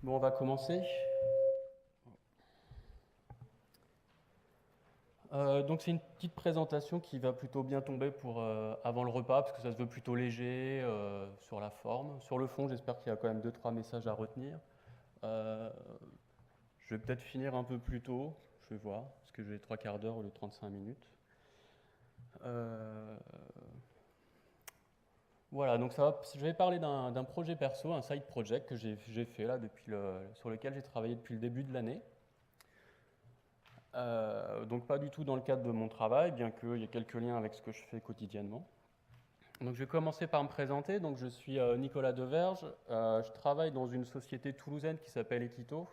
Bon, on va commencer. Donc c'est une petite présentation qui va plutôt bien tomber pour avant le repas, parce que ça se veut plutôt léger sur la forme. Sur le fond, j'espère qu'il y a quand même deux trois messages à retenir. Euh, je vais peut-être finir un peu plus tôt, je vais voir, parce que j'ai 3/4 d'heure au lieu de 35 minutes. Euh, voilà, donc je vais parler d'un projet perso, un side project que j'ai fait là sur lequel j'ai travaillé depuis le début de l'année. Donc pas du tout dans le cadre de mon travail, bien qu'il y ait quelques liens avec ce que je fais quotidiennement. Donc je vais commencer par me présenter. Donc je suis Nicolas Deverge. Je travaille dans une société toulousaine qui s'appelle Equito.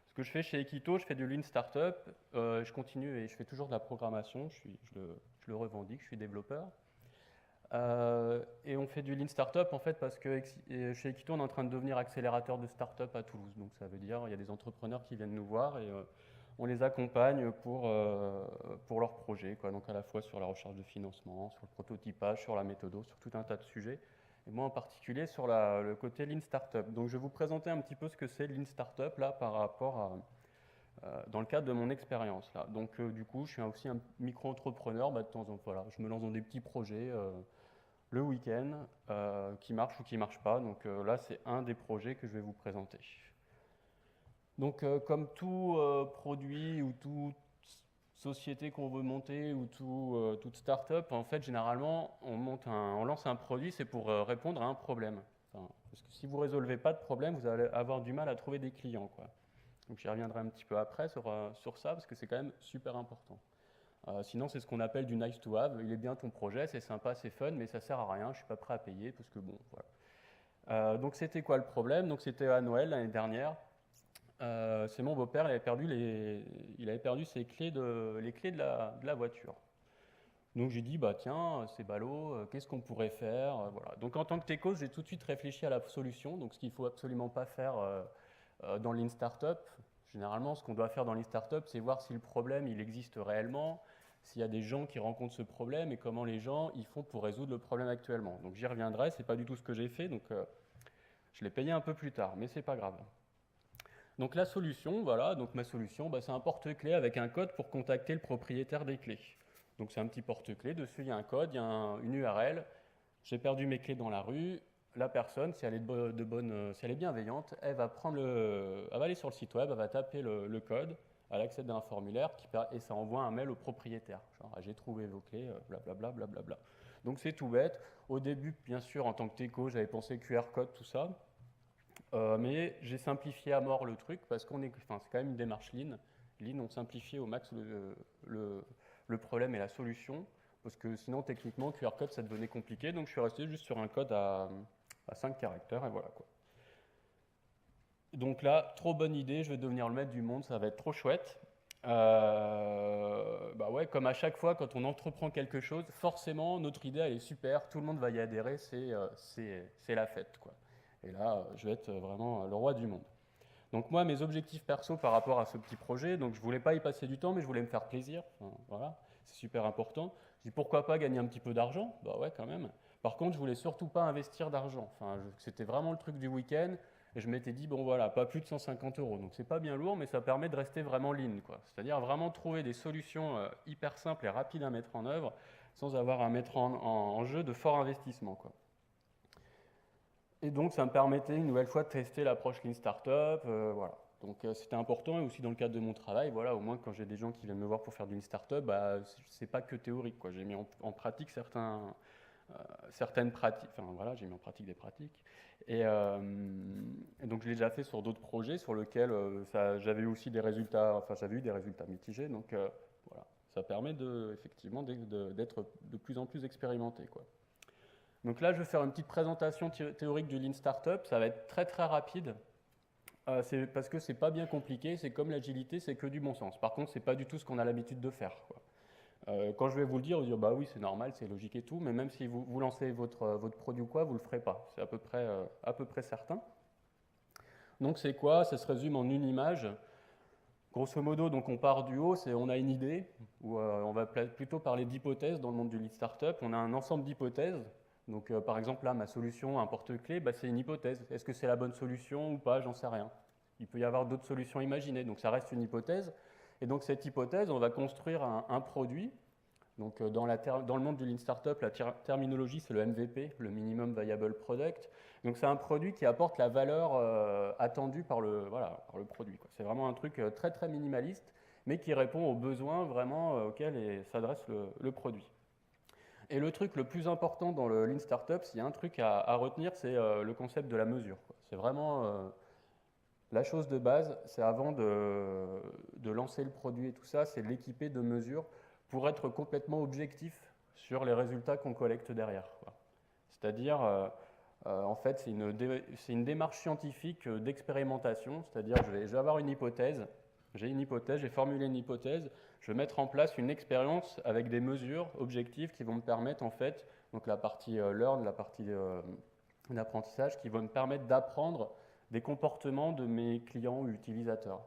Ce que je fais chez Equito, je fais du Lean Startup. Je continue et je fais toujours de la programmation. Je le revendique, je suis développeur. Et on fait du Lean Startup en fait parce que chez Equito, on est en train de devenir accélérateur de startup à Toulouse. Donc ça veut dire il y a des entrepreneurs qui viennent nous voir et on les accompagne pour leurs projets, quoi. Donc à la fois sur la recherche de financement, sur le prototypage, sur la méthode, sur tout un tas de sujets. Et moi en particulier sur le côté Lean Startup. Donc je vais vous présenter un petit peu ce que c'est Lean Startup là par rapport à dans le cadre de mon expérience là. Donc du coup, je suis aussi un micro-entrepreneur. Bah, de temps en temps, voilà, je me lance dans des petits projets le week-end qui marchent ou qui marchent pas. Donc là, c'est un des projets que je vais vous présenter. Donc, comme tout produit ou toute société qu'on veut monter ou toute start-up, en fait, généralement, on lance un produit, c'est pour répondre à un problème. Enfin, parce que si vous ne résolvez pas de problème, vous allez avoir du mal à trouver des clients, quoi. Donc, j'y reviendrai un petit peu après sur ça, parce que c'est quand même super important. Sinon, c'est ce qu'on appelle du nice to have. Il est bien ton projet, c'est sympa, c'est fun, mais ça sert à rien, je suis pas prêt à payer, parce que bon, voilà. Donc, c'était quoi le problème? Donc, c'était à Noël l'année dernière. C'est mon beau-père, il avait perdu les clés de la voiture. Donc j'ai dit, bah tiens, c'est ballot, qu'est-ce qu'on pourrait faire? Voilà. Donc en tant que techos, j'ai tout de suite réfléchi à la solution. Donc ce qu'il ne faut absolument pas faire dans Lean Startup. Généralement, ce qu'on doit faire dans Lean Startup, c'est voir si le problème il existe réellement, s'il y a des gens qui rencontrent ce problème et comment les gens ils font pour résoudre le problème actuellement. Donc j'y reviendrai, c'est pas du tout ce que j'ai fait, donc je l'ai payé un peu plus tard, mais c'est pas grave. Donc la solution, voilà, donc ma solution, bah, c'est un porte-clés avec un code pour contacter le propriétaire des clés. Donc c'est un petit porte-clés, dessus il y a un code, il y a une URL, j'ai perdu mes clés dans la rue, la personne, si elle est, si elle est bienveillante, elle va aller sur le site web, elle va taper le code, elle accède à un formulaire et ça envoie un mail au propriétaire. Genre, ah, j'ai trouvé vos clés, blablabla, blablabla. Donc c'est tout bête. Au début, bien sûr, en tant que techo, j'avais pensé QR code, tout ça. Mais j'ai simplifié à mort le truc parce enfin, c'est quand même une démarche Lean. Lean, on simplifie au max le problème et la solution parce que sinon, techniquement, QR code, ça devenait compliqué. Donc, je suis resté juste sur un code à 5 caractères et voilà quoi. Donc là, trop bonne idée, je vais devenir le maître du monde, ça va être trop chouette. Bah ouais, comme à chaque fois, quand on entreprend quelque chose, forcément, notre idée, elle est super, tout le monde va y adhérer, c'est la fête, quoi. Et là, je vais être vraiment le roi du monde. Donc moi, mes objectifs perso par rapport à ce petit projet, donc je voulais pas y passer du temps, mais je voulais me faire plaisir. Enfin, voilà, c'est super important. Je dis pourquoi pas gagner un petit peu d'argent? Bah ouais, quand même. Par contre, je voulais surtout pas investir d'argent. Enfin, c'était vraiment le truc du week-end. Et je m'étais dit, bon voilà, pas plus de 150 euros. Donc c'est pas bien lourd, mais ça permet de rester vraiment lean, quoi. C'est-à-dire vraiment trouver des solutions hyper simples et rapides à mettre en œuvre sans avoir à mettre en jeu de forts investissements, quoi. Et donc, ça me permettait une nouvelle fois de tester l'approche Lean Startup. Voilà. Donc, c'était important et aussi dans le cadre de mon travail. Voilà, au moins, quand j'ai des gens qui viennent me voir pour faire du Lean Startup, bah, c'est pas que théorique, quoi. J'ai mis en pratique certaines pratiques. Enfin, voilà, j'ai mis en pratique des pratiques. Et donc, je l'ai déjà fait sur d'autres projets sur lesquels j'avais eu aussi des résultats. Enfin, j'avais eu des résultats mitigés. Donc, voilà, ça permet effectivement d'être de plus en plus expérimenté, quoi. Donc là, je vais faire une petite présentation théorique du Lean Startup. Ça va être très très rapide. C'est parce que c'est pas bien compliqué. C'est comme l'agilité, c'est que du bon sens. Par contre, c'est pas du tout ce qu'on a l'habitude de faire, quoi. Quand je vais vous le dire, vous dire bah oui, c'est normal, c'est logique et tout. Mais même si vous lancez votre produit ou quoi, vous le ferez pas. C'est à peu près certain. Donc c'est quoi? Ça se résume en une image. Grosso modo, donc on part du haut, on a une idée, ou on va plutôt parler d'hypothèses dans le monde du lead startup. On a un ensemble d'hypothèses. Donc par exemple là, ma solution, un porte-clés, bah, c'est une hypothèse. Est-ce que c'est la bonne solution ou pas? J'en sais rien. Il peut y avoir d'autres solutions imaginées, donc ça reste une hypothèse. Et donc cette hypothèse, on va construire un produit. Donc dans le monde du Lean Startup, la terminologie c'est le MVP, le Minimum Viable Product. Donc c'est un produit qui apporte la valeur attendue par le produit, quoi. C'est vraiment un truc très très minimaliste, mais qui répond aux besoins vraiment auxquels s'adresse le produit. Et le truc le plus important dans le Lean Startup, s'il y a un truc à retenir, c'est le concept de la mesure, quoi. C'est vraiment la chose de base, c'est avant de lancer le produit et tout ça, c'est de l'équiper de mesures pour être complètement objectif sur les résultats qu'on collecte derrière, quoi. C'est-à-dire, en fait, c'est une démarche scientifique d'expérimentation, c'est-à-dire je vais avoir une hypothèse, j'ai formulé une hypothèse, je vais mettre en place une expérience avec des mesures objectives qui vont me permettre, en fait, donc la partie learn, la partie d'apprentissage, qui vont me permettre d'apprendre des comportements de mes clients ou utilisateurs.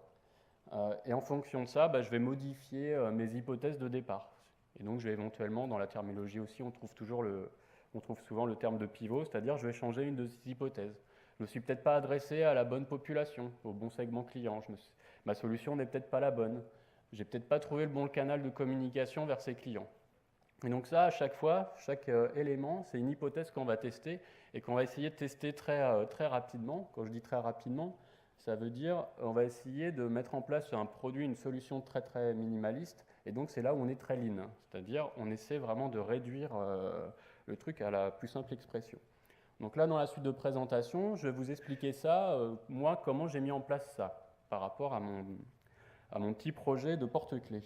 Et en fonction de ça, je vais modifier mes hypothèses de départ. Et donc, je vais éventuellement, dans la terminologie aussi, on trouve souvent le terme de pivot, c'est-à-dire je vais changer une de ces hypothèses. Je ne me suis peut-être pas adressé à la bonne population, au bon segment client. Ma solution n'est peut-être pas la bonne. J'ai peut-être pas trouvé le bon canal de communication vers ces clients. Et donc ça, à chaque fois, chaque élément, c'est une hypothèse qu'on va tester et qu'on va essayer de tester très rapidement. Quand je dis très rapidement, ça veut dire on va essayer de mettre en place un produit, une solution très très minimaliste. Et donc c'est là où on est très lean, c'est-à-dire on essaie vraiment de réduire le truc à la plus simple expression. Donc là, dans la suite de présentation, je vais vous expliquer ça, moi, comment j'ai mis en place ça par rapport à mon petit projet de porte-clés.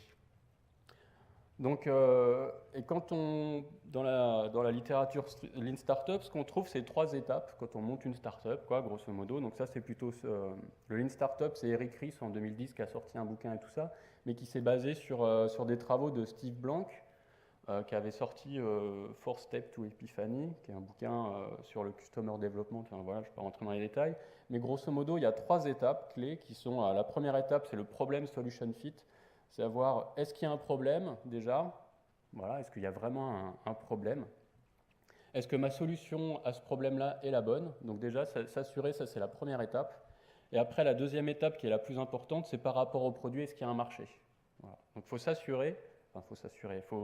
Donc, et quand dans la littérature Lean Startup, ce qu'on trouve, c'est 3 étapes quand on monte une startup, quoi, grosso modo. Donc ça, c'est plutôt le Lean Startup, c'est Eric Ries en 2010 qui a sorti un bouquin et tout ça, mais qui s'est basé sur des travaux de Steve Blank, qui avait sorti Four Steps to Epiphany, qui est un bouquin sur le Customer Development. Enfin, voilà, je ne vais pas rentrer dans les détails, mais grosso modo, il y a 3 étapes clés qui sont la première étape, c'est le Problem Solution Fit. Savoir, est-ce qu'il y a un problème déjà? Voilà, est-ce qu'il y a vraiment un problème? Est-ce que ma solution à ce problème-là est la bonne? Donc déjà, s'assurer, ça c'est la première étape. Et après, la deuxième étape qui est la plus importante, c'est par rapport au produit, est-ce qu'il y a un marché? Voilà. Donc il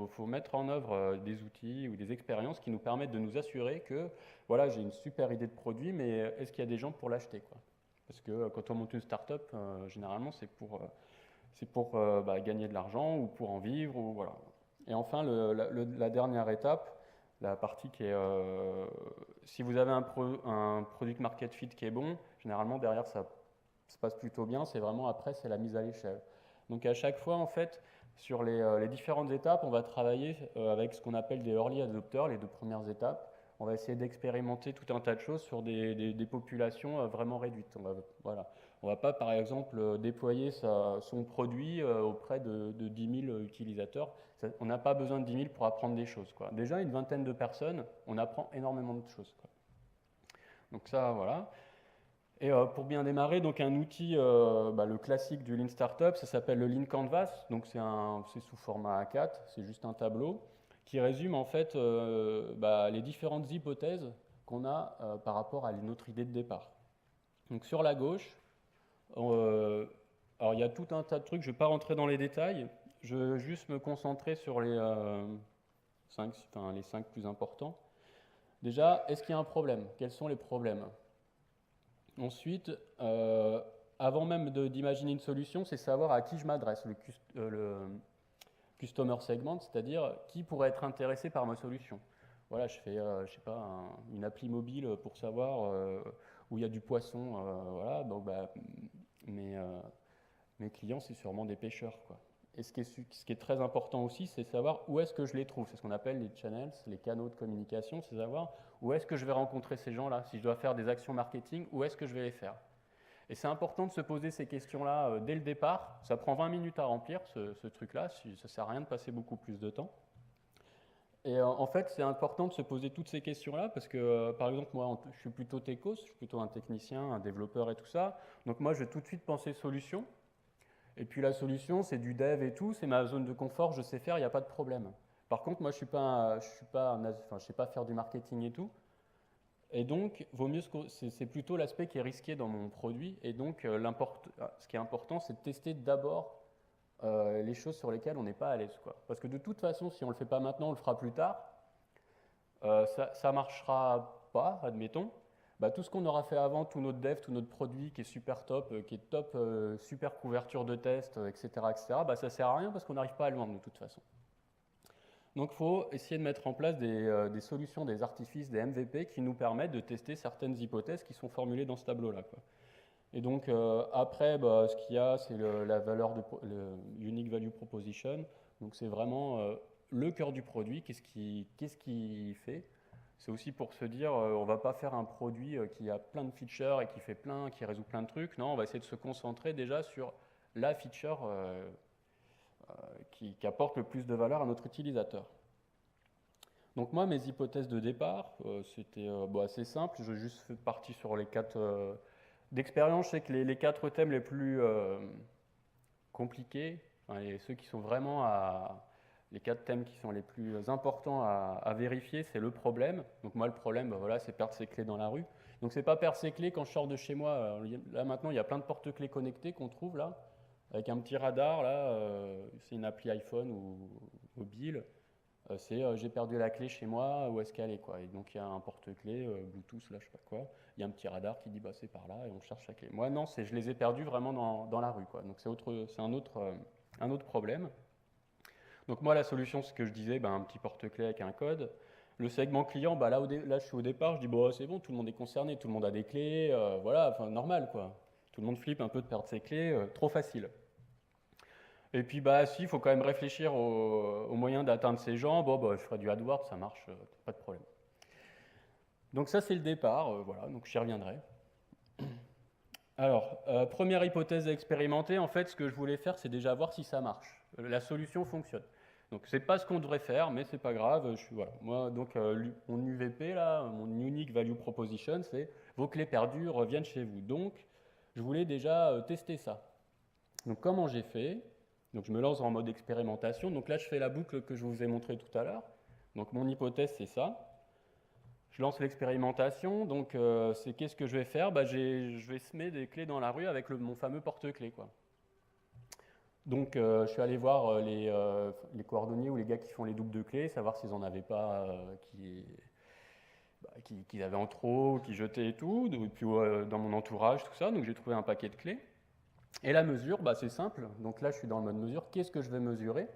faut mettre en œuvre des outils ou des expériences qui nous permettent de nous assurer que, voilà, j'ai une super idée de produit, mais est-ce qu'il y a des gens pour l'acheter, quoi? Parce que quand on monte une start-up, généralement, c'est pour gagner de l'argent ou pour en vivre. Ou, voilà. Et enfin, la dernière étape, la partie qui est, si vous avez un product market fit qui est bon, généralement derrière ça se passe plutôt bien, c'est vraiment après, c'est la mise à l'échelle. Donc à chaque fois, en fait, sur les différentes étapes, on va travailler avec ce qu'on appelle des early adopters, les 2 premières étapes. On va essayer d'expérimenter tout un tas de choses sur des populations vraiment réduites. Voilà. On ne va pas, par exemple, déployer son produit auprès de 10 000 utilisateurs. On n'a pas besoin de 10 000 pour apprendre des choses, quoi. Déjà, une vingtaine de personnes, on apprend énormément de choses, quoi. Donc ça, voilà. Et pour bien démarrer, donc un outil, le classique du Lean Startup, ça s'appelle le Lean Canvas. Donc c'est sous format A4, c'est juste un tableau qui résume en fait les différentes hypothèses qu'on a par rapport à notre idée de départ. Donc sur la gauche, alors il y a tout un tas de trucs, je ne vais pas rentrer dans les détails, je vais juste me concentrer sur les 5 plus importants. Déjà, est-ce qu'il y a un problème? Quels sont les problèmes? Ensuite, avant même d'imaginer une solution, c'est savoir à qui je m'adresse, le customer segment, c'est-à-dire qui pourrait être intéressé par ma solution. Voilà, je fais, je sais pas, une appli mobile pour savoir où il y a du poisson. Voilà, donc mes clients, c'est sûrement des pêcheurs, quoi. Et ce qui est très important aussi, c'est savoir où est-ce que je les trouve. C'est ce qu'on appelle les channels, les canaux de communication, c'est savoir où est-ce que je vais rencontrer ces gens-là. Si je dois faire des actions marketing, où est-ce que je vais les faire? Et c'est important de se poser ces questions-là dès le départ. Ça prend 20 minutes à remplir, ce truc-là. Ça ne sert à rien de passer beaucoup plus de temps. Et en fait, c'est important de se poser toutes ces questions-là parce que, par exemple, moi, je suis plutôt techos, je suis plutôt un technicien, un développeur et tout ça. Donc moi, je vais tout de suite penser solution. Et puis la solution, c'est du dev et tout, c'est ma zone de confort, je sais faire, il n'y a pas de problème. Par contre, moi, je sais pas faire du marketing et tout. Et donc, c'est plutôt l'aspect qui est risqué dans mon produit. Et donc, ce qui est important, c'est de tester d'abord les choses sur lesquelles on n'est pas à l'aise, quoi. Parce que de toute façon, si on ne le fait pas maintenant, on le fera plus tard. Ça ne marchera pas, admettons. Bah, tout ce qu'on aura fait avant, tout notre dev, tout notre produit qui est super top, super couverture de test, etc., bah, ça ne sert à rien parce qu'on n'arrive pas à le vendre de toute façon. Donc il faut essayer de mettre en place des solutions, des artifices, des MVP qui nous permettent de tester certaines hypothèses qui sont formulées dans ce tableau-là, quoi. Et donc après, bah, ce qu'il y a, c'est la valeur le Unique Value Proposition. Donc c'est vraiment le cœur du produit, qu'est-ce qui fait. C'est aussi pour se dire, on ne va pas faire un produit qui a plein de features et qui résout plein de trucs. Non, on va essayer de se concentrer déjà sur la feature qui apporte le plus de valeur à notre utilisateur. Donc moi, mes hypothèses de départ, c'était assez simple. Je juste fait partie sur les 4 d'expérience. Je sais que les 4 thèmes les plus compliqués, ceux qui sont vraiment les 4 thèmes qui sont les plus importants à vérifier, c'est le problème. Donc moi, le problème, voilà, c'est perdre ses clés dans la rue. Donc c'est pas perdre ses clés quand je sors de chez moi. Là maintenant, il y a plein de porte-clés connectés qu'on trouve là, avec un petit radar là. C'est une appli iPhone ou mobile. J'ai perdu la clé chez moi, où est-ce qu'elle est, quoi. Et donc il y a un porte-clés Bluetooth là, je sais pas quoi. Il y a un petit radar qui dit bah c'est par là et on cherche la clé. Moi non, je les ai perdus vraiment dans la rue, quoi. Donc c'est un autre problème. Donc moi, la solution, c'est ce que je disais, un petit porte-clés avec un code. Le segment client, là je suis au départ, je dis bon, c'est bon, tout le monde est concerné, tout le monde a des clés, voilà, enfin normal, quoi. Tout le monde flippe un peu de perdre ses clés, trop facile. Et puis si, il faut quand même réfléchir aux moyens d'atteindre ces gens. Je ferai du AdWords, ça marche, pas de problème. Donc ça, c'est le départ, voilà, donc j'y reviendrai. Alors, première hypothèse à expérimenter, en fait, ce que je voulais faire, c'est déjà voir si ça marche. La solution fonctionne. Donc, c'est pas ce qu'on devrait faire, mais c'est pas grave. Voilà. Moi, donc, mon UVP, là, mon Unique Value Proposition, c'est vos clés perdues reviennent chez vous. Donc, je voulais déjà tester ça. Donc, comment j'ai fait? Donc, je me lance en mode expérimentation. Donc là, je fais la boucle que je vous ai montrée tout à l'heure. Donc, mon hypothèse, c'est ça. Je lance l'expérimentation, donc c'est qu'est-ce que je vais faire? Je vais semer des clés dans la rue avec mon fameux porte-clés, quoi. Donc je suis allé voir les cordonniers ou les gars qui font les doubles de clés, savoir s'ils n'en avaient pas qui avaient en trop, qui jetaient et tout, et puis dans mon entourage, tout ça, donc j'ai trouvé un paquet de clés. Et la mesure, c'est simple, donc là je suis dans le mode mesure, qu'est-ce que je vais mesurer?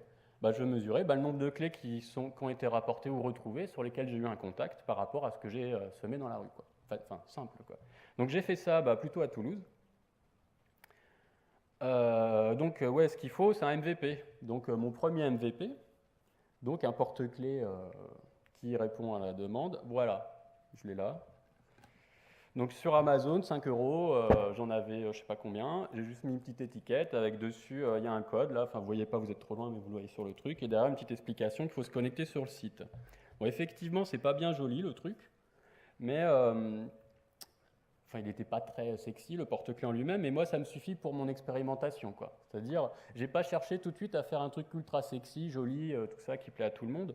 Je vais mesurer le nombre de clés qui ont été rapportées ou retrouvées sur lesquelles j'ai eu un contact par rapport à ce que j'ai semé dans la rue, quoi. Enfin, simple, quoi. Donc j'ai fait ça plutôt à Toulouse. Ce qu'il faut, c'est un MVP. Donc mon premier MVP, donc un porte-clés qui répond à la demande. Voilà, je l'ai là. Donc sur Amazon, 5 €, j'en avais je sais pas combien. J'ai juste mis une petite étiquette avec dessus, il y a un code là. Enfin, vous voyez pas, vous êtes trop loin, mais vous le voyez sur le truc. Et derrière, une petite explication qu'il faut se connecter sur le site. Bon, effectivement, c'est pas bien joli le truc, mais il n'était pas très sexy le porte-clés en lui-même. Mais moi, ça me suffit pour mon expérimentation, quoi. C'est-à-dire, j'ai pas cherché tout de suite à faire un truc ultra sexy, joli, tout ça qui plaît à tout le monde.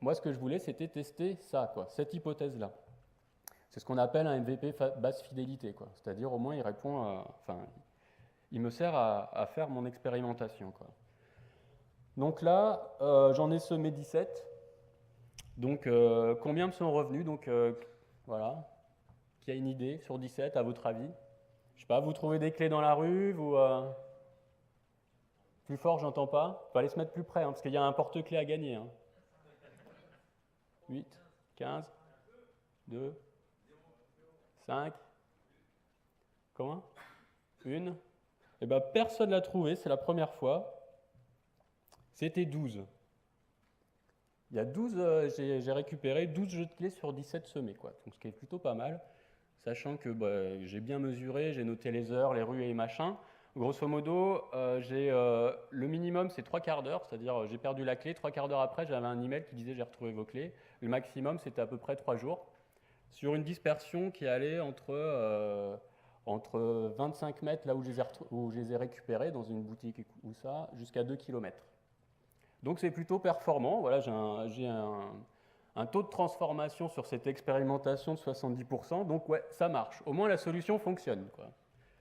Moi, ce que je voulais, c'était tester ça, quoi, cette hypothèse-là. C'est ce qu'on appelle un MVP basse fidélité, quoi. C'est-à-dire, au moins, il répond il me sert à faire mon expérimentation, quoi. Donc là, j'en ai semé 17. Donc, combien me sont revenus? Donc, voilà. Qui a une idée sur 17, à votre avis? Je sais pas, vous trouvez des clés dans la rue, Plus fort, j'entends pas. Il faut aller se mettre plus près, parce qu'il y a un porte-clés à gagner. 8, 15, 2, 5. Comment? Une? Eh bien, personne ne l'a trouvé, c'est la première fois. C'était 12. Il y a 12, j'ai récupéré 12 jeux de clés sur 17 semés, quoi. Donc, ce qui est plutôt pas mal, sachant que j'ai bien mesuré, j'ai noté les heures, les rues et les machins. Grosso modo, le minimum, c'est 3/4 d'heure, c'est-à-dire j'ai perdu la clé, 3/4 d'heure après, j'avais un email qui disait j'ai retrouvé vos clés. Le maximum, c'était à peu près 3 jours, sur une dispersion qui allait entre 25 mètres, là où je les ai récupérés, dans une boutique ou ça, jusqu'à 2 km. Donc c'est plutôt performant. Voilà, j'ai un un taux de transformation sur cette expérimentation de 70%, donc ouais, ça marche. Au moins la solution fonctionne, quoi.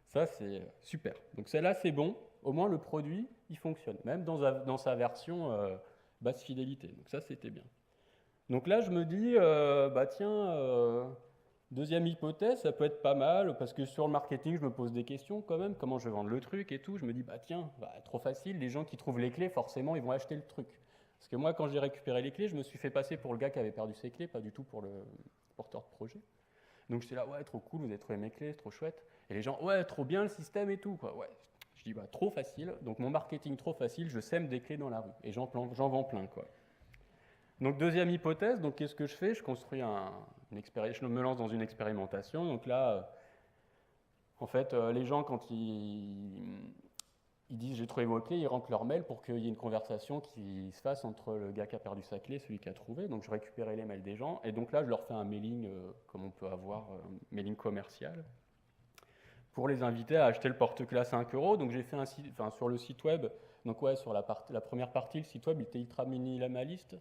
Ça, c'est super. Donc celle-là, c'est bon. Au moins le produit, il fonctionne, même dans sa version basse fidélité. Donc ça, c'était bien. Donc là, je me dis, bah tiens, deuxième hypothèse, ça peut être pas mal, parce que sur le marketing, je me pose des questions quand même, comment je vais vendre le truc et tout. Je me dis, bah tiens, bah, trop facile, les gens qui trouvent les clés, forcément, ils vont acheter le truc. Parce que moi, quand j'ai récupéré les clés, je me suis fait passer pour le gars qui avait perdu ses clés, pas du tout pour le porteur de projet. Donc j'étais là, ouais, trop cool, vous avez trouvé mes clés, c'est trop chouette. Et les gens, ouais, trop bien le système et tout, quoi. Ouais. Je dis, bah, trop facile. Donc mon marketing trop facile, je sème des clés dans la rue. Et j'en vends plein, quoi. Donc deuxième hypothèse, donc qu'est-ce que je fais? Je construis je me lance dans une expérimentation. Donc là, en fait, les gens, quand ils disent j'ai trouvé vos clés, ils rentrent leur mail pour qu'il y ait une conversation qui se fasse entre le gars qui a perdu sa clé et celui qui a trouvé. Donc je récupérais les mails des gens et donc là je leur fais un mailing comme on peut avoir, un mailing commercial pour les inviter à acheter le porte-clés à 5 euros. Donc j'ai fait un site, enfin sur le site web, donc ouais, sur la première partie, le site web il était ultra minimaliste.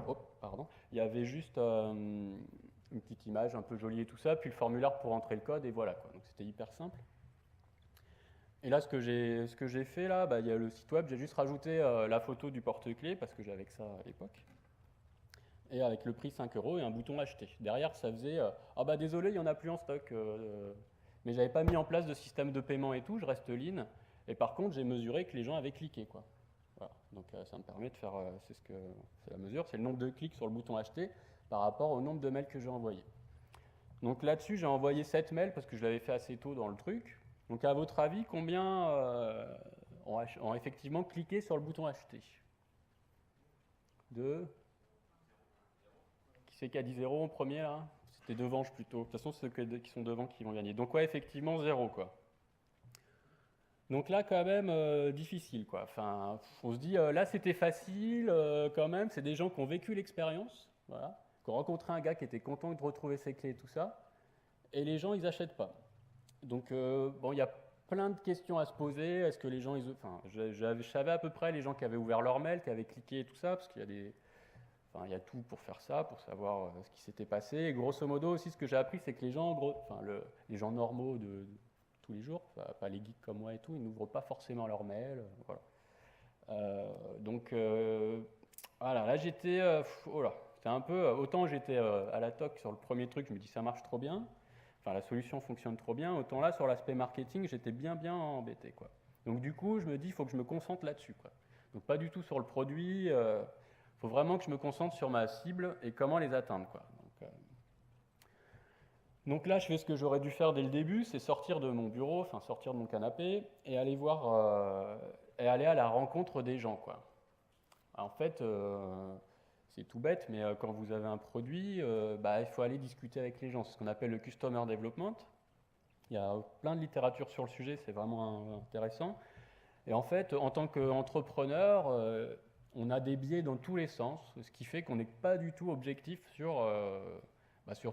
Oh, pardon. Il y avait juste une petite image un peu jolie et tout ça, puis le formulaire pour entrer le code et voilà quoi. Donc c'était hyper simple. Et là, ce que j'ai fait, là, bah, il y a le site web, j'ai juste rajouté la photo du porte-clés, parce que j'avais que ça à l'époque, et avec le prix 5 euros et un bouton acheter. Derrière, ça faisait ah bah désolé, il n'y en a plus en stock, mais j'avais pas mis en place de système de paiement et tout, je reste lean, et par contre, j'ai mesuré que les gens avaient cliqué, quoi. Voilà. Donc ça me permet de faire, c'est la mesure, c'est le nombre de clics sur le bouton acheter par rapport au nombre de mails que j'ai envoyés. Donc là-dessus, j'ai envoyé 7 mails parce que je l'avais fait assez tôt dans le truc. Donc à votre avis, combien ont effectivement cliqué sur le bouton acheter? Deux. Qui c'est qui a dit 0 en premier là? C'était devant plutôt. De toute façon, c'est ceux qui sont devant qui vont gagner. Donc ouais, effectivement, 0 quoi. Donc là, quand même, difficile quoi. Enfin, on se dit, là c'était facile quand même. C'est des gens qui ont vécu l'expérience, voilà, qui ont rencontré un gars qui était content de retrouver ses clés et tout ça. Et les gens, ils n'achètent pas. Donc, bon, il y a plein de questions à se poser. Est-ce que les gens, enfin, je savais à peu près les gens qui avaient ouvert leur mail, qui avaient cliqué et tout ça, parce qu'il y a enfin, il y a tout pour faire ça, pour savoir ce qui s'était passé. Et grosso modo aussi, ce que j'ai appris, c'est que les gens, les gens normaux de tous les jours, pas les geeks comme moi et tout, ils n'ouvrent pas forcément leur mail. Voilà. Donc, voilà, là j'étais, oh là, c'était un peu, autant j'étais à la toque sur le premier truc, je me dis ça marche trop bien. Enfin, la solution fonctionne trop bien. Autant là, sur l'aspect marketing, j'étais bien embêté, quoi. Donc du coup, je me dis, il faut que je me concentre là-dessus, quoi. Donc pas du tout sur le produit. Faut vraiment que je me concentre sur ma cible et comment les atteindre, quoi. Donc là, je fais ce que j'aurais dû faire dès le début, c'est sortir de mon bureau, enfin sortir de mon canapé et aller voir et aller à la rencontre des gens, quoi. En fait, c'est tout bête, mais quand vous avez un produit, bah, il faut aller discuter avec les gens. C'est ce qu'on appelle le customer development. Il y a plein de littérature sur le sujet, c'est vraiment intéressant. Et en fait, en tant qu'entrepreneur, on a des biais dans tous les sens, ce qui fait qu'on n'est pas du tout objectif sur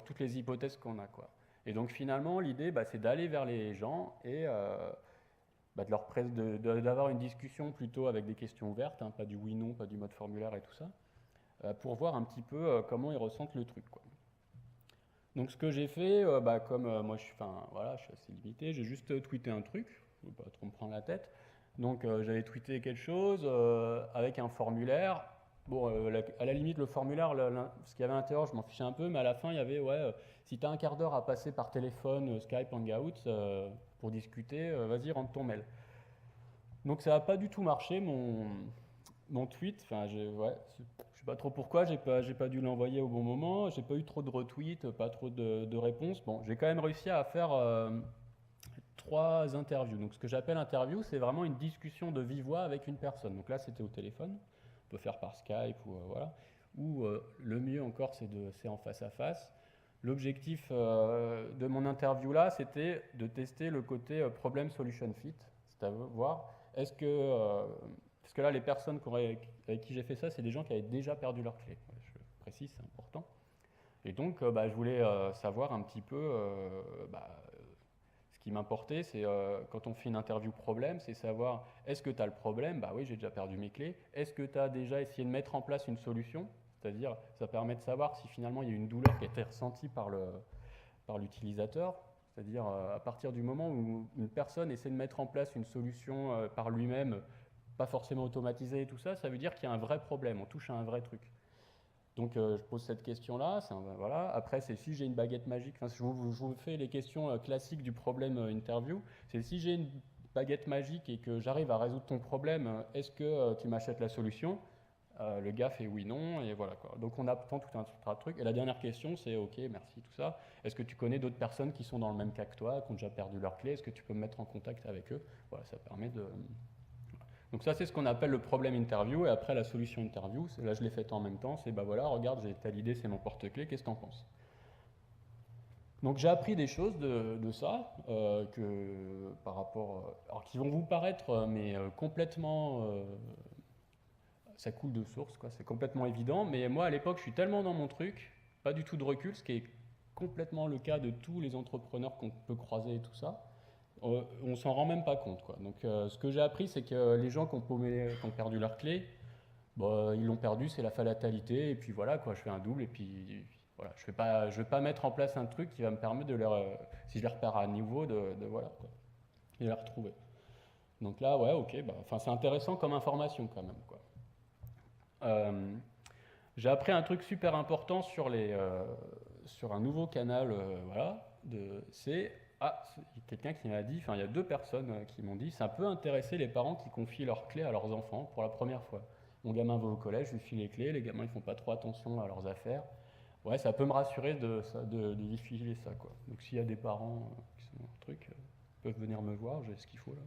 toutes les hypothèses qu'on a, quoi. Et donc finalement, l'idée, bah, c'est d'aller vers les gens et d'avoir une discussion plutôt avec des questions ouvertes, hein, pas du oui-non, pas du mode formulaire et tout ça, pour voir un petit peu comment ils ressentent le truc, quoi. Donc ce que j'ai fait, comme moi je suis assez limité, j'ai juste tweeté un truc, je ne veux pas trop me prendre la tête. Donc j'avais tweeté quelque chose avec un formulaire. Bon, à la limite, le formulaire, ce qu'il y avait à l'intérieur, je m'en fichais un peu, mais à la fin, il y avait, si tu as un quart d'heure à passer par téléphone, Skype, Hangout, pour discuter, vas-y, rentre ton mail. Donc ça n'a pas du tout marché, mon tweet. Enfin, je sais pas trop pourquoi, j'ai pas dû l'envoyer au bon moment, j'ai pas eu trop de retweets, pas trop de réponses. Bon, j'ai quand même réussi à faire 3 interviews. Donc ce que j'appelle interview, c'est vraiment une discussion de vive voix avec une personne. Donc là, c'était au téléphone, on peut faire par Skype ou voilà. Ou le mieux encore, c'est en face à face. L'objectif de mon interview là, c'était de tester le côté problem solution fit, c'est-à-dire est-ce que parce que là, les personnes avec qui j'ai fait ça, c'est des gens qui avaient déjà perdu leur clé. Je précise, c'est important. Et donc, je voulais savoir un petit peu. Ce qui m'importait, c'est quand on fait une interview problème, c'est savoir est-ce que tu as le problème? Bah oui, j'ai déjà perdu mes clés. Est-ce que tu as déjà essayé de mettre en place une solution? C'est-à-dire, ça permet de savoir si finalement il y a une douleur qui a été ressentie par l'utilisateur. C'est-à-dire, à partir du moment où une personne essaie de mettre en place une solution par lui-même, pas forcément automatisée et tout ça, ça veut dire qu'il y a un vrai problème, on touche à un vrai truc. Donc je pose cette question-là, voilà. Après c'est si j'ai une baguette magique, enfin, je vous fais les questions classiques du problème interview, c'est si j'ai une baguette magique et que j'arrive à résoudre ton problème, est-ce que tu m'achètes la solution? Le gars fait oui, non, et voilà quoi. Donc on attend tout un tas de trucs. Et la dernière question c'est ok, merci, tout ça. Est-ce que tu connais d'autres personnes qui sont dans le même cas que toi, qui ont déjà perdu leur clé? Est-ce que tu peux me mettre en contact avec eux? Voilà, ça permet de... Donc ça, c'est ce qu'on appelle le problème interview. Et après, la solution interview, là, je l'ai faite en même temps. C'est, bah voilà, regarde, j'ai telle idée, c'est mon porte-clés, qu'est-ce que t'en penses? Donc j'ai appris des choses de ça, que par rapport... alors qui vont vous paraître, mais complètement... ça coule de source, quoi. C'est complètement évident. Mais moi, à l'époque, je suis tellement dans mon truc, pas du tout de recul, ce qui est complètement le cas de tous les entrepreneurs qu'on peut croiser et tout ça. On s'en rend même pas compte, quoi. Donc, ce que j'ai appris, c'est que les gens qui ont perdu leur clé, bah, ils l'ont perdu, c'est la fatalité, et puis voilà, quoi. Je fais un double, et puis voilà. Je vais pas mettre en place un truc qui va me permettre de si je les repère à nouveau, voilà, quoi, et les retrouver. Donc là, ouais, ok, bah, enfin, c'est intéressant comme information quand même, quoi. J'ai appris un truc super important sur un nouveau canal, voilà, c'est quelqu'un qui m'a dit, enfin il y a 2 personnes qui m'ont dit, ça peut intéresser les parents qui confient leurs clés à leurs enfants pour la première fois. Mon gamin va au collège, je lui file les clés, les gamins ils font pas trop attention à leurs affaires. Ouais, ça peut me rassurer de diffuser ça, quoi. Donc s'il y a des parents qui sont dans le truc, ils peuvent venir me voir, j'ai ce qu'il faut là.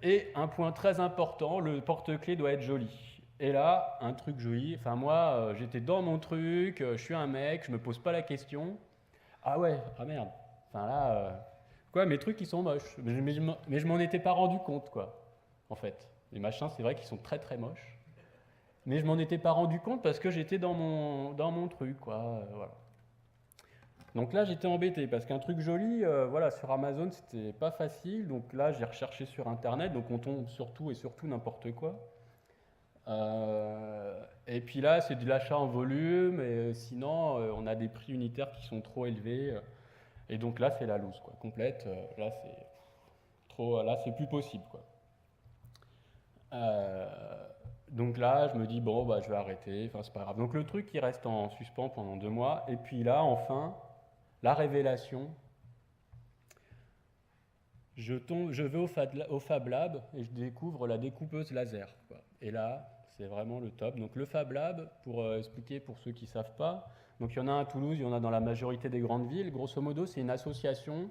Et un point très important, le porte-clés doit être joli. Et là, un truc joli, enfin moi, j'étais dans mon truc, je suis un mec, je me pose pas la question. Ah ouais, ah merde. Enfin là, quoi, mes trucs ils sont moches. Mais je m'en étais pas rendu compte, quoi, en fait. Les machins, c'est vrai qu'ils sont très très moches. Mais je m'en étais pas rendu compte parce que j'étais dans mon truc, quoi, voilà. Donc là, j'étais embêté parce qu'un truc joli, voilà, sur Amazon, c'était pas facile. Donc là, j'ai recherché sur Internet, donc on tombe sur tout et surtout n'importe quoi. Et puis là, c'est de l'achat en volume, et sinon, on a des prix unitaires qui sont trop élevés. Et donc là, c'est la loose, quoi, complète. Là, c'est trop, là, c'est plus possible, quoi. Donc là, je me dis, bon, bah, je vais arrêter, enfin, c'est pas grave. Donc le truc, il reste en suspens pendant 2 mois. Et puis là, enfin, la révélation. Je vais au Fab Lab et je découvre la découpeuse laser, quoi. Et là, c'est vraiment le top. Donc le Fab Lab, pour expliquer pour ceux qui ne savent pas, donc il y en a à Toulouse, il y en a dans la majorité des grandes villes. Grosso modo, c'est une association,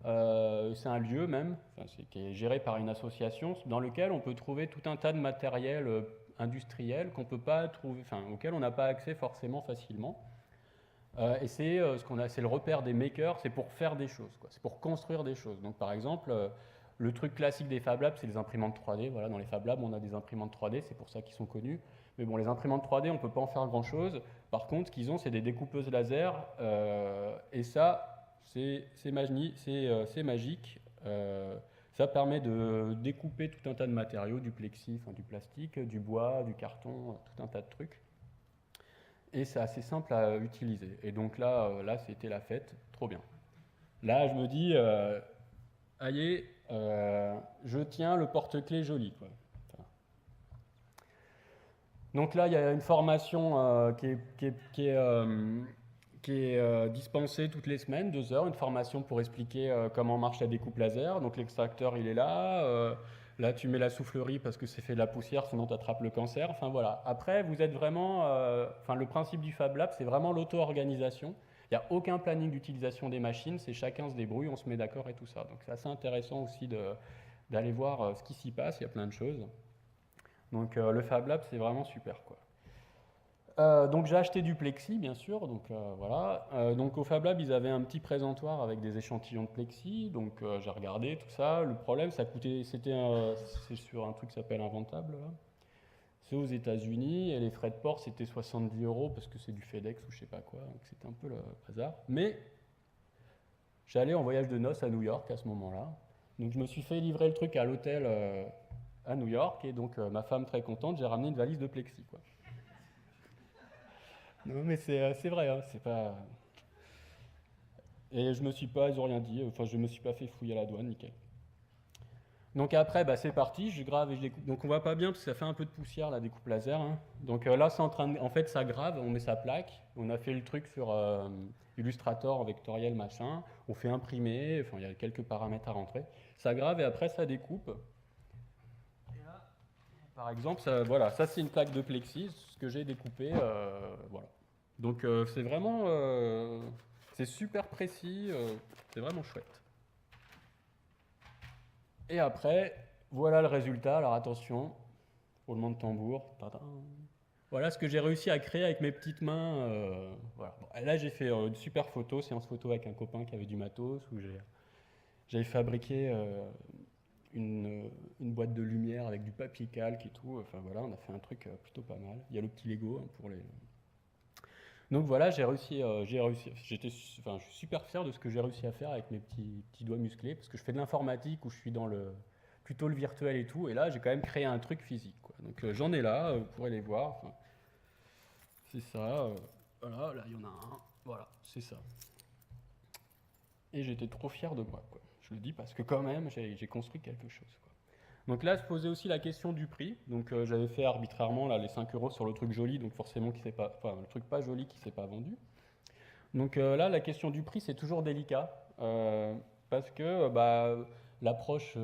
c'est un lieu même, enfin, qui est géré par une association dans lequel on peut trouver tout un tas de matériel industriel qu'on peut pas trouver, enfin, auquel on n'a pas accès forcément facilement. Et c'est c'est le repère des makers, c'est pour faire des choses, quoi. C'est pour construire des choses. Donc par exemple, le truc classique des Fab Labs, c'est les imprimantes 3D. Voilà, dans les Fab Labs, on a des imprimantes 3D, c'est pour ça qu'ils sont connus. Mais bon, les imprimantes 3D, on ne peut pas en faire grand-chose. Par contre, ce qu'ils ont, c'est des découpeuses laser. Et ça, c'est magique. Ça permet de découper tout un tas de matériaux, du plexi, enfin, du plastique, du bois, du carton, tout un tas de trucs. Et c'est assez simple à utiliser. Et donc là, c'était la fête, trop bien. Là, je me dis, allez, je tiens le porte-clés joli, quoi. Enfin. Donc là, il y a une formation qui est dispensée toutes les semaines, 2 heures, une formation pour expliquer comment marche la découpe laser. Donc l'extracteur, il est là. Là, tu mets la soufflerie parce que c'est fait de la poussière, sinon tu attrapes le cancer. Enfin voilà. Après, vous êtes vraiment. Enfin, le principe du Fab Lab, c'est vraiment l'auto-organisation. Il n'y a aucun planning d'utilisation des machines, c'est chacun se débrouille, on se met d'accord et tout ça. Donc c'est assez intéressant aussi d'aller voir ce qui s'y passe, il y a plein de choses. Donc le Fab Lab, c'est vraiment super, quoi. Donc j'ai acheté du plexi, bien sûr, donc voilà. Donc au Fab Lab, ils avaient un petit présentoir avec des échantillons de plexi, donc j'ai regardé tout ça. Le problème, c'est sur un truc qui s'appelle Inventable, là. C'est aux États-Unis, et les frais de port, c'était 70 € parce que c'est du FedEx ou je sais pas quoi, donc c'était un peu le hasard. Mais j'allais en voyage de noces à New York à ce moment-là, donc je me suis fait livrer le truc à l'hôtel à New York, et donc ma femme très contente, j'ai ramené une valise de plexi, quoi. Non, mais c'est vrai, hein, c'est pas. Et je me suis pas, ils ont rien dit. Enfin, je me suis pas fait fouiller à la douane, nickel. Donc après, bah, c'est parti, je grave et je découpe. Donc on voit pas bien parce que ça fait un peu de poussière la découpe laser, hein. Donc là, c'est en fait, ça grave, on met sa plaque. On a fait le truc sur Illustrator, vectoriel, machin. On fait imprimer, enfin, il y a quelques paramètres à rentrer. Ça grave et après, ça découpe. Et là, par exemple, ça, voilà, ça c'est une plaque de plexi, ce que j'ai découpé, voilà. Donc c'est vraiment, c'est super précis, c'est vraiment chouette. Et après, voilà le résultat. Alors attention, roulement de tambour. Tadam. Voilà ce que j'ai réussi à créer avec mes petites mains. Voilà. Bon, là, j'ai fait une super photo, séance photo avec un copain qui avait du matos, où j'avais fabriqué une boîte de lumière avec du papier calque et tout. Enfin voilà, on a fait un truc plutôt pas mal. Il y a le petit Lego hein, pour les. Donc voilà, enfin, je suis super fier de ce que j'ai réussi à faire avec mes petits doigts musclés, parce que je fais de l'informatique où je suis dans plutôt le virtuel et tout, et là j'ai quand même créé un truc physique, quoi. Donc j'en ai là, vous pourrez les voir. Enfin, c'est ça, voilà, là il y en a un, voilà, c'est ça. Et j'étais trop fier de moi, quoi. Je le dis parce que quand même j'ai construit quelque chose, quoi. Donc là, se posait aussi la question du prix. Donc j'avais fait arbitrairement là, les 5 euros sur le truc joli, donc forcément qui s'est pas, enfin le truc pas joli qui s'est pas vendu. Donc là, la question du prix, c'est toujours délicat parce que bah, l'approche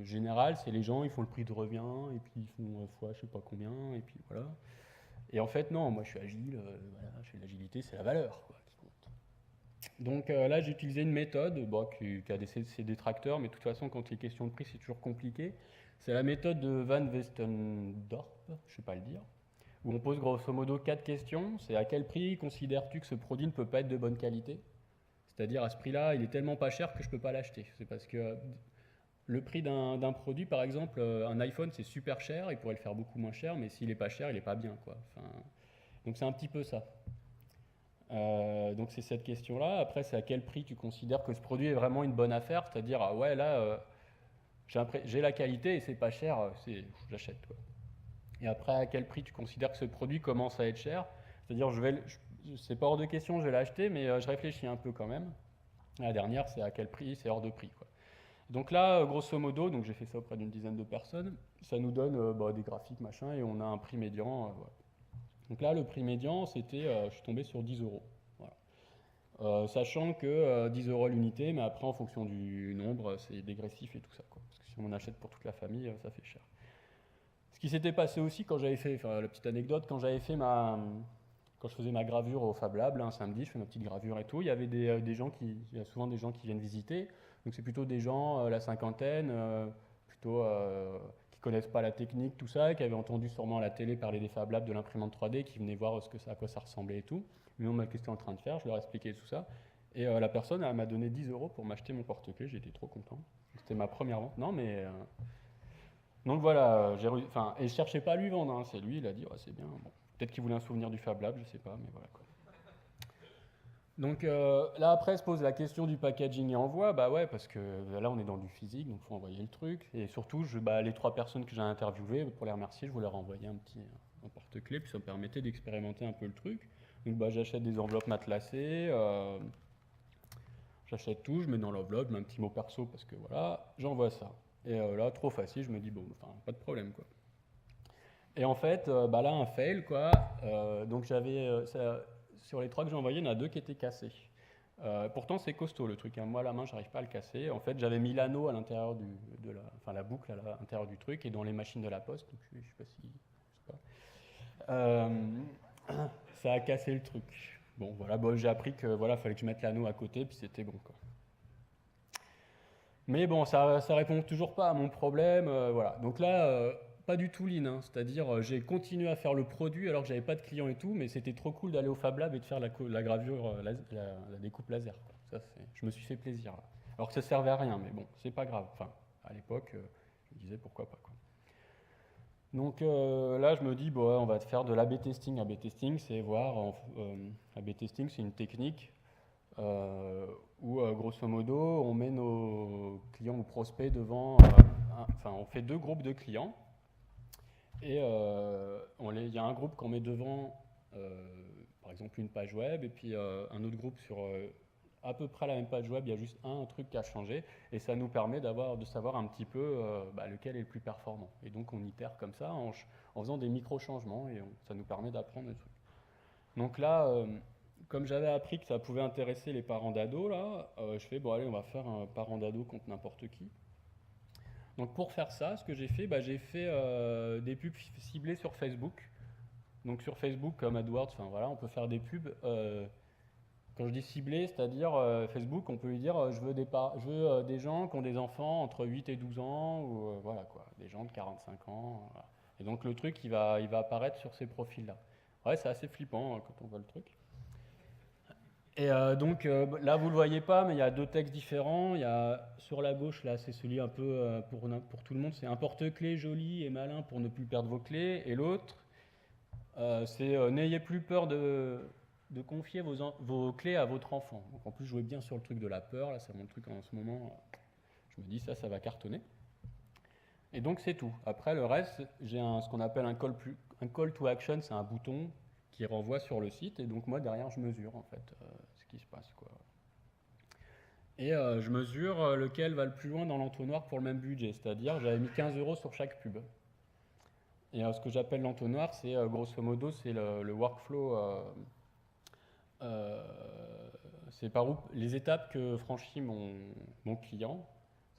générale, c'est les gens, ils font le prix de revient et puis ils font fois je sais pas combien et puis voilà. Et en fait, non, moi je suis agile, voilà, je fais de l'agilité, c'est la valeur quoi, qui compte. Donc là, j'ai utilisé une méthode bon, qui a ses détracteurs, mais de toute façon, quand il est question de prix, c'est toujours compliqué. C'est la méthode de Van Westendorp, je ne sais pas le dire, où on pose grosso modo 4 questions. C'est à quel prix considères-tu que ce produit ne peut pas être de bonne qualité? C'est-à-dire à ce prix-là, il est tellement pas cher que je ne peux pas l'acheter. C'est parce que le prix d'un produit, par exemple, un iPhone, c'est super cher, il pourrait le faire beaucoup moins cher, mais s'il est pas cher, il est pas bien, quoi. Enfin, donc c'est un petit peu ça. Donc c'est cette question-là. Après, c'est à quel prix tu considères que ce produit est vraiment une bonne affaire? C'est-à-dire, ah ouais, là, j'ai la qualité et c'est pas cher, j'achète, quoi. Et après, à quel prix tu considères que ce produit commence à être cher? C'est-à-dire, c'est pas hors de question, je vais l'acheter, mais je réfléchis un peu quand même. La dernière, c'est à quel prix? C'est hors de prix, quoi. Donc là, grosso modo, donc j'ai fait ça auprès d'une dizaine de personnes, ça nous donne des graphiques, machin, et on a un prix médian. Voilà. Donc là, le prix médian, c'était, je suis tombé sur 10 euros. Voilà. Sachant que 10 euros l'unité, mais après, en fonction du nombre, c'est dégressif et tout ça, quoi. Parce que si on achète pour toute la famille, ça fait cher. Ce qui s'était passé aussi quand j'avais fait, enfin la petite anecdote, quand je faisais ma gravure au Fab Lab, là, un samedi, je fais ma petite gravure et tout, il y avait des gens il y a souvent des gens qui viennent visiter, donc c'est plutôt des gens, la cinquantaine, plutôt qui connaissent pas la technique, tout ça, qui avaient entendu sûrement à la télé parler des Fab Labs, de l'imprimante 3D, qui venaient voir à quoi ça ressemblait et tout. Ils m'ont demandé ce que j'étais en train de faire, je leur ai expliqué tout ça, et la personne elle m'a donné 10 euros pour m'acheter mon porte-clés, j'étais trop content. C'était ma première vente. Non mais donc voilà, enfin, et je cherchais pas à lui vendre, hein. C'est lui, il a dit, oh, c'est bien. Bon, peut-être qu'il voulait un souvenir du Fab Lab, je sais pas, mais voilà quoi. Donc là après se pose la question du packaging et envoi, bah ouais, parce que là on est dans du physique, donc il faut envoyer le truc. Et surtout, les 3 personnes que j'ai interviewées, pour les remercier, je voulais leur envoyer un porte-clés, puis ça me permettait d'expérimenter un peu le truc. Donc bah, j'achète des enveloppes matelassées, j'achète tout, je mets dans l'enveloppe, je mets un petit mot perso parce que voilà, j'envoie ça. Et là, trop facile, je me dis, bon, enfin, pas de problème, quoi. Et en fait, bah là, un fail, quoi. Donc sur les 3 que j'ai envoyés, il y en a 2 qui étaient cassés. Pourtant, c'est costaud le truc, hein. Moi, à la main, j'arrive pas à le casser. En fait, j'avais mis l'anneau à l'intérieur enfin la boucle à l'intérieur du truc et dans les machines de la poste. Donc, je sais pas si, je sais pas. Ça a cassé le truc. Bon, voilà, bon, j'ai appris que voilà, fallait que je mette l'anneau à côté, puis c'était bon, quoi. Mais bon, ça répond toujours pas à mon problème, voilà. Donc là, pas du tout lean, hein. C'est-à-dire j'ai continué à faire le produit alors que j'avais pas de clients et tout, mais c'était trop cool d'aller au Fab Lab et de faire la gravure, la découpe laser, quoi. Je me suis fait plaisir, là. Alors que ça servait à rien, mais bon, c'est pas grave. Enfin, à l'époque, je me disais pourquoi pas, quoi. Donc là, je me dis, bon, ouais, on va faire de l'A/B testing. A/B testing, c'est voir, A/B testing, c'est une technique où, grosso modo, on met nos clients ou prospects devant, enfin, on fait 2 groupes de clients, et il y a un groupe qu'on met devant par exemple une page web, et puis un autre groupe sur à peu près la même page web, il y a juste un truc qui a changé, et ça nous permet de savoir un petit peu lequel est le plus performant. Et donc on itère comme ça en faisant des micro-changements, et ça nous permet d'apprendre des trucs. Donc là, comme j'avais appris que ça pouvait intéresser les parents d'ados, là, je fais, bon allez, on va faire un parent d'ado contre n'importe qui. Donc pour faire ça, ce que j'ai fait, j'ai fait des pubs ciblées sur Facebook. Donc sur Facebook, comme AdWords, enfin voilà, on peut faire des pubs. Quand je dis ciblées, c'est-à-dire Facebook, on peut lui dire je veux des gens qui ont des enfants entre 8 et 12 ans, ou voilà quoi, des gens de 45 ans. Voilà. Et donc le truc, il va apparaître sur ces profils-là. Ouais, c'est assez flippant quand on voit le truc. Et donc là, vous ne le voyez pas, mais il y a deux textes différents. Il y a sur la gauche, là, c'est celui un peu pour tout le monde, c'est un porte-clés joli et malin pour ne plus perdre vos clés. Et l'autre, c'est n'ayez plus peur de confier vos clés à votre enfant. Donc en plus, jouez bien sur le truc de la peur. Là, c'est mon truc en ce moment. Je me dis, ça va cartonner. Et donc, c'est tout. Après, le reste, j'ai ce qu'on appelle un call to action. C'est un bouton qui renvoie sur le site. Et donc, moi, derrière, je mesure, en fait, ce qui se passe, quoi. Et je mesure lequel va le plus loin dans l'entonnoir pour le même budget. C'est-à-dire, j'avais mis 15 € sur chaque pub. Et ce que j'appelle l'entonnoir, c'est grosso modo, c'est le workflow. C'est par où les étapes que franchit mon client,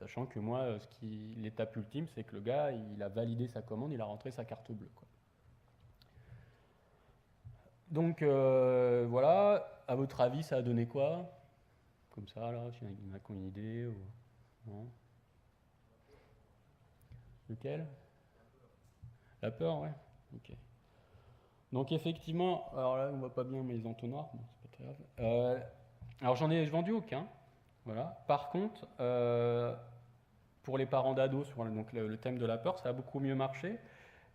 sachant que moi, l'étape ultime, c'est que le gars, il a validé sa commande, il a rentré sa carte bleue, quoi. Donc voilà, à votre avis, ça a donné quoi? Comme ça, là, s'il y en a qui ont une idée ou... Non. Lequel? La peur, ouais. Ok. Donc effectivement, alors là, on voit pas bien mes entonnoirs, bon, c'est pas très grave. Alors j'en ai vendu aucun, voilà. Par contre, pour les parents d'ados sur donc le thème de la peur, ça a beaucoup mieux marché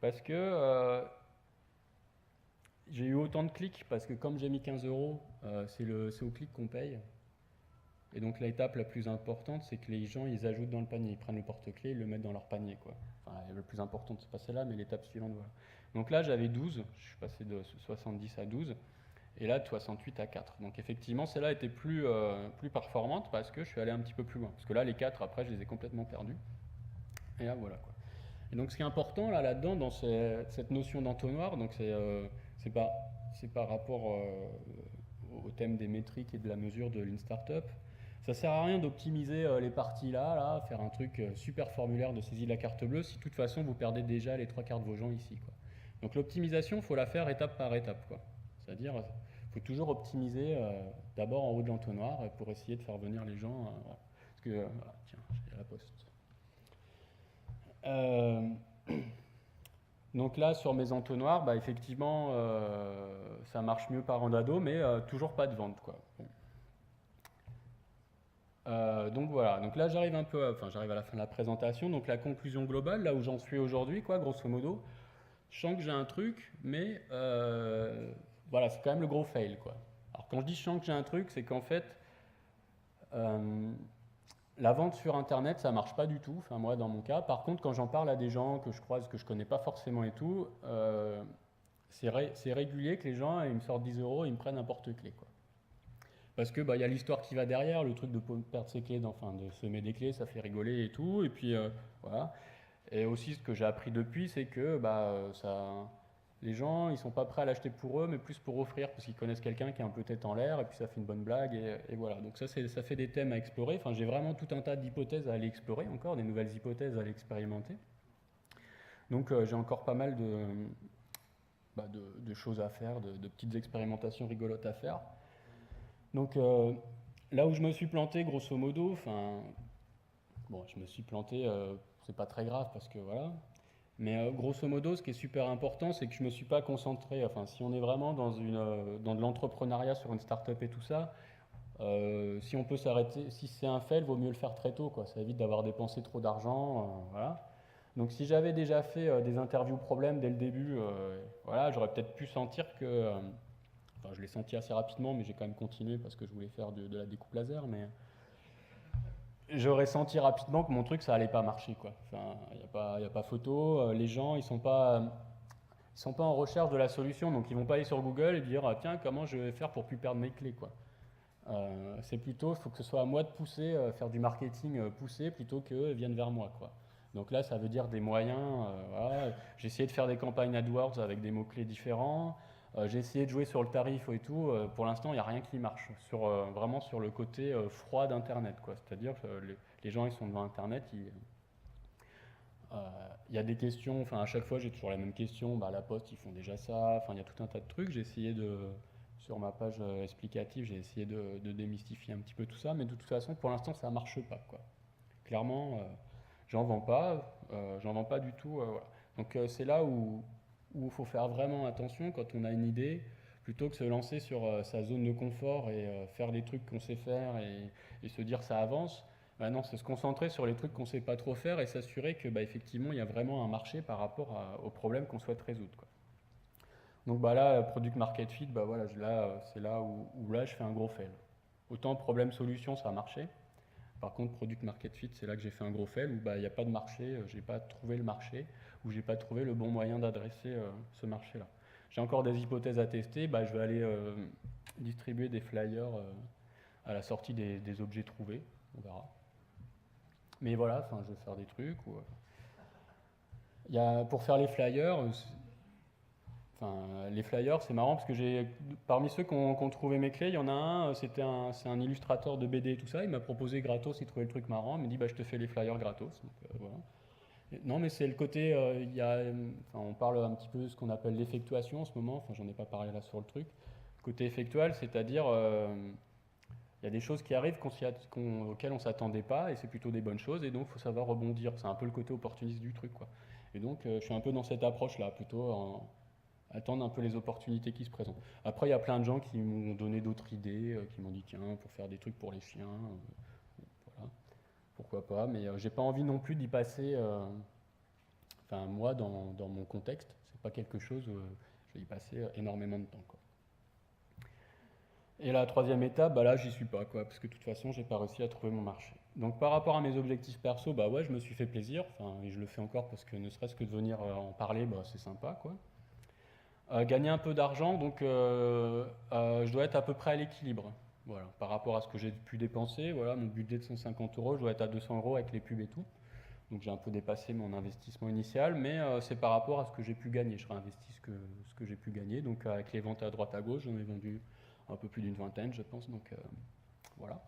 parce que j'ai eu autant de clics parce que comme j'ai mis 15 €, c'est au clic qu'on paye. Et donc l'étape la plus importante, c'est que les gens, ils ajoutent dans le panier, ils prennent le porte-clés, ils le mettent dans leur panier, quoi. Enfin, le plus important, c'est pas celle-là, mais l'étape suivante, voilà. Donc là, j'avais 12, je suis passé de 70 à 12, et là, de 68 à 4. Donc effectivement, celle-là était plus performante parce que je suis allé un petit peu plus loin. Parce que là, les 4, après, je les ai complètement perdus. Et là, voilà, quoi. Et donc ce qui est important là-dedans, dans cette notion d'entonnoir, donc c'est par rapport au thème des métriques et de la mesure de Lean Startup. Ça sert à rien d'optimiser les parties là, faire un truc super formulaire de saisie de la carte bleue si de toute façon vous perdez déjà les 3/4 de vos gens ici, quoi. Donc l'optimisation, il faut la faire étape par étape, quoi. C'est-à-dire, il faut toujours optimiser d'abord en haut de l'entonnoir pour essayer de faire venir les gens. Voilà. Parce que, voilà, tiens, j'ai la poste. Donc là, sur mes entonnoirs, effectivement, ça marche mieux par randado, mais toujours pas de vente, quoi. Bon. Donc voilà, donc là j'arrive à la fin de la présentation, donc la conclusion globale, là où j'en suis aujourd'hui, quoi, grosso modo, je sens que j'ai un truc, mais voilà, c'est quand même le gros fail, quoi. Alors quand je dis je sens que j'ai un truc, c'est qu'en fait, la vente sur internet, ça marche pas du tout, enfin moi dans mon cas. Par contre, quand j'en parle à des gens que je croise, que je connais pas forcément et tout, c'est régulier que les gens, ils me sortent 10 €, ils me prennent un porte-clés, quoi. Parce que y a l'histoire qui va derrière, le truc de perdre ses clés, enfin de semer des clés, ça fait rigoler et tout. Et puis voilà. Et aussi ce que j'ai appris depuis, c'est que les gens, ils sont pas prêts à l'acheter pour eux, mais plus pour offrir, parce qu'ils connaissent quelqu'un qui est un peu tête en l'air, et puis ça fait une bonne blague, et voilà. Donc ça fait des thèmes à explorer. Enfin, j'ai vraiment tout un tas d'hypothèses à aller explorer encore, des nouvelles hypothèses à aller expérimenter. Donc j'ai encore pas mal de choses à faire, de petites expérimentations rigolotes à faire. Donc là où je me suis planté, grosso modo, je me suis planté, c'est pas très grave parce que voilà, mais grosso modo, ce qui est super important, c'est que je me suis pas concentré, enfin si on est vraiment dans de l'entrepreneuriat sur une start-up et tout ça, si on peut s'arrêter, si c'est un fail, vaut mieux le faire très tôt, quoi. Ça évite d'avoir dépensé trop d'argent, voilà. Donc si j'avais déjà fait des interviews problèmes dès le début, voilà, j'aurais peut-être pu sentir que... Enfin, je l'ai senti assez rapidement, mais j'ai quand même continué parce que je voulais faire de la découpe laser. Mais j'aurais senti rapidement que mon truc, ça allait pas marcher, quoi. Enfin, il n'y a pas photo. Les gens, ils sont pas. sont pas en recherche de la solution, donc ils vont pas aller sur Google et dire ah, tiens, comment je vais faire pour plus perdre mes clés, quoi. C'est plutôt, il faut que ce soit à moi de pousser, faire du marketing poussé plutôt qu'eux viennent vers moi, quoi. Donc là, ça veut dire des moyens. Voilà. J'ai essayé de faire des campagnes AdWords avec des mots-clés différents. J'ai essayé de jouer sur le tarif et tout. Pour l'instant, il n'y a rien qui marche. Vraiment sur le côté froid d'Internet, quoi. C'est-à-dire que les gens, ils sont devant Internet, il y a des questions, enfin à chaque fois j'ai toujours la même question, bah, la Poste ils font déjà ça, enfin il y a tout un tas de trucs, j'ai essayé sur ma page explicative, j'ai essayé de démystifier un petit peu tout ça, mais de toute façon pour l'instant ça marche pas, quoi. Clairement, j'en vends pas du tout, voilà. Donc c'est là où il faut faire vraiment attention quand on a une idée, plutôt que se lancer sur sa zone de confort et faire les trucs qu'on sait faire et se dire ça avance. Bah non, c'est se concentrer sur les trucs qu'on ne sait pas trop faire et s'assurer que bah, effectivement il y a vraiment un marché par rapport aux problèmes qu'on souhaite résoudre, quoi. Donc bah là, Product Market Fit, bah voilà, c'est là où là je fais un gros fail. Autant problème solution ça a marché. Par contre Product Market Fit, c'est là que j'ai fait un gros fail où bah il n'y a pas de marché, j'ai pas trouvé le marché, où j'ai pas trouvé le bon moyen d'adresser ce marché-là. J'ai encore des hypothèses à tester, bah, je vais aller distribuer des flyers à la sortie des objets trouvés, on verra. Mais voilà, enfin, je vais faire des trucs. Pour faire les flyers, les flyers, c'est marrant parce que parmi ceux qui ont trouvé mes clés, il y en a un, c'est un illustrateur de BD et tout ça. Il m'a proposé gratos, il trouvait le truc marrant. Il m'a dit, bah, je te fais les flyers gratos. Donc, voilà. Non, mais c'est le côté, on parle un petit peu de ce qu'on appelle l'effectuation en ce moment. Enfin, j'en ai pas parlé là sur le truc. Côté effectual, c'est-à-dire il y a des choses qui arrivent auxquelles on ne s'attendait pas et c'est plutôt des bonnes choses et donc il faut savoir rebondir. C'est un peu le côté opportuniste du truc, quoi. Et donc je suis un peu dans cette approche-là, plutôt attendre un peu les opportunités qui se présentent. Après, il y a plein de gens qui m'ont donné d'autres idées, qui m'ont dit tiens, pour faire des trucs pour les chiens, voilà, pourquoi pas, mais j'ai pas envie non plus d'y passer, moi dans mon contexte, c'est pas quelque chose où je vais y passer énormément de temps, quoi. Et la troisième étape, bah là, j'y suis pas, quoi, parce que de toute façon, j'ai pas réussi à trouver mon marché. Donc par rapport à mes objectifs perso, bah ouais, je me suis fait plaisir, et je le fais encore parce que ne serait-ce que de venir en parler, bah, c'est sympa, quoi. Gagner un peu d'argent, donc je dois être à peu près à l'équilibre. Voilà, par rapport à ce que j'ai pu dépenser, voilà, mon budget de 150 euros, je dois être à 200 euros avec les pubs et tout. Donc j'ai un peu dépassé mon investissement initial, mais c'est par rapport à ce que j'ai pu gagner. Je réinvestis ce que j'ai pu gagner. Donc avec les ventes à droite à gauche, j'en ai vendu un peu plus d'une vingtaine, je pense. Donc voilà.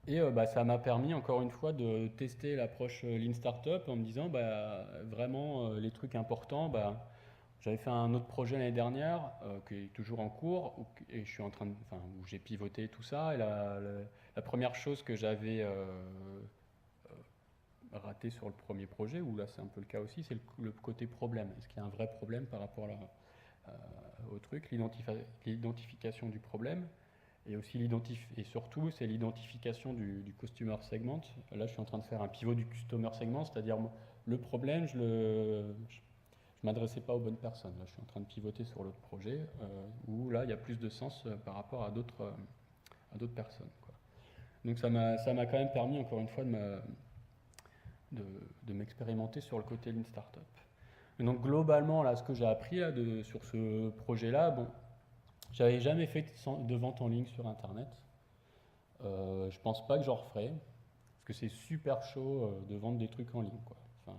Et ça m'a permis encore une fois de tester l'approche Lean Startup en me disant vraiment les trucs importants. J'avais fait un autre projet l'année dernière qui est toujours en cours et je suis en train où j'ai pivoté tout ça. Et la première chose que j'avais raté sur le premier projet, où là c'est un peu le cas aussi, c'est le côté problème. Est-ce qu'il y a un vrai problème par rapport au truc, l'identification du problème, et aussi et surtout c'est l'identification du customer segment. Là je suis en train de faire un pivot du customer segment, c'est-à-dire le problème, je m'adressais pas aux bonnes personnes. Là je suis en train de pivoter sur l'autre projet, où là il y a plus de sens par rapport à d'autres personnes, quoi. Donc ça m'a quand même permis encore une fois de m'expérimenter sur le côté d'une startup. Et donc globalement, là, ce que j'ai appris là, sur ce projet-là, bon, j'avais jamais fait de vente en ligne sur Internet. Je pense pas que j'en referai, parce que c'est super chaud de vendre des trucs en ligne, quoi. Enfin,